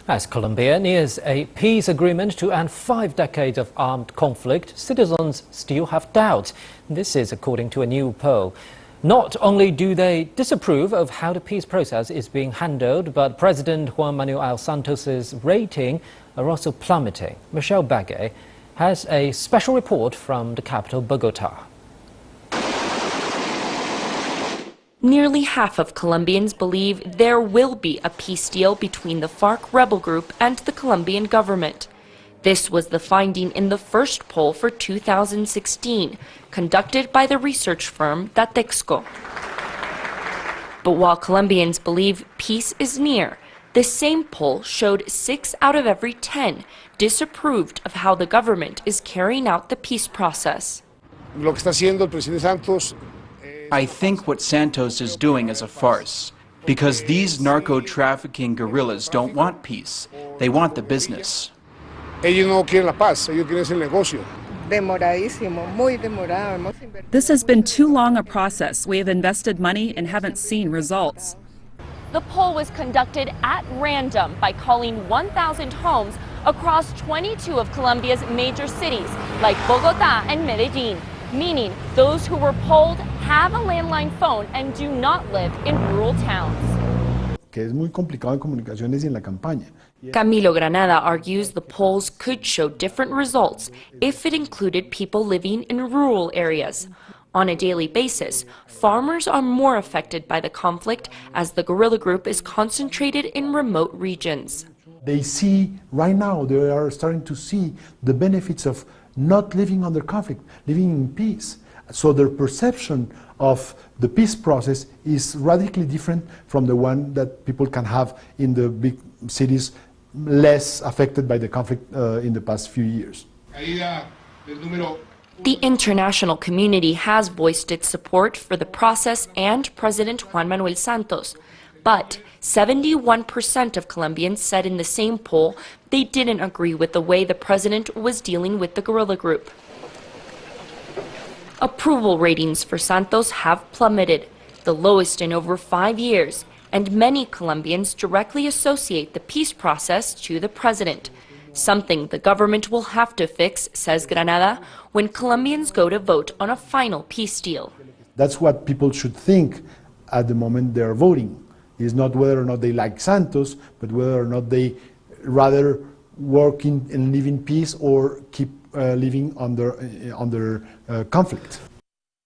As Colombia nears a peace agreement to end 5 decades of armed conflict, citizens still have doubts. This is according to a new poll. Not only do they disapprove of how the peace process is being handled, but President Juan Manuel Santos's rating are also plummeting. Michelle Bagay has a special report from the capital, Bogota. Nearly half of Colombians believe there will be a peace deal between the FARC rebel group and the Colombian government. This was the finding in the first poll for 2016, conducted by the research firm Datexco. But while Colombians believe peace is near, the same poll showed 6 out of every 10 disapproved of how the government is carrying out the peace process. Lo que está haciendo el presidente Santos. I think what Santos is doing is a farce, because these narco-trafficking guerrillas don't want peace. They want the business. Ellos no quieren la paz, ellos quieren el negocio. Demoradísimo, muy demorado. This has been too long a process. We have invested money and haven't seen results. The poll was conducted at random by calling 1,000 homes across 22 of Colombia's major cities, like Bogota and Medellin, meaning those who were polled have a landline phone and do not live in rural towns. Que es muy complicado en comunicaciones y en la campaña. Camilo Granada argues the polls could show different results if it included people living in rural areas. On a daily basis, farmers are more affected by the conflict as the guerrilla group is concentrated in remote regions. They see, right now, they are starting to see the benefits of not living under conflict, living in peace. So their perception of the peace process is radically different from the one that people can have in the big cities less affected by the conflict in the past few years. The international community has voiced its support for the process and President Juan Manuel Santos, but 71% of Colombians said in the same poll they didn't agree with the way the president was dealing with the guerrilla group. Approval ratings for Santos have plummeted, the lowest in over 5 years, and many Colombians directly associate the peace process to the president, something the government will have to fix, says Granada, when Colombians go to vote on a final peace deal. That's what people should think at the moment they're voting. It's not whether or not they like Santos, but whether or not they rather work and live in peace or keep living under conflict.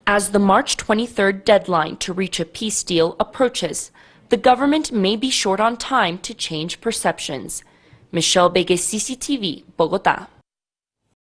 As the March 23rd deadline to reach a peace deal approaches, the government may be short on time to change perceptions. Michelle Bagay, CCTV, Bogota.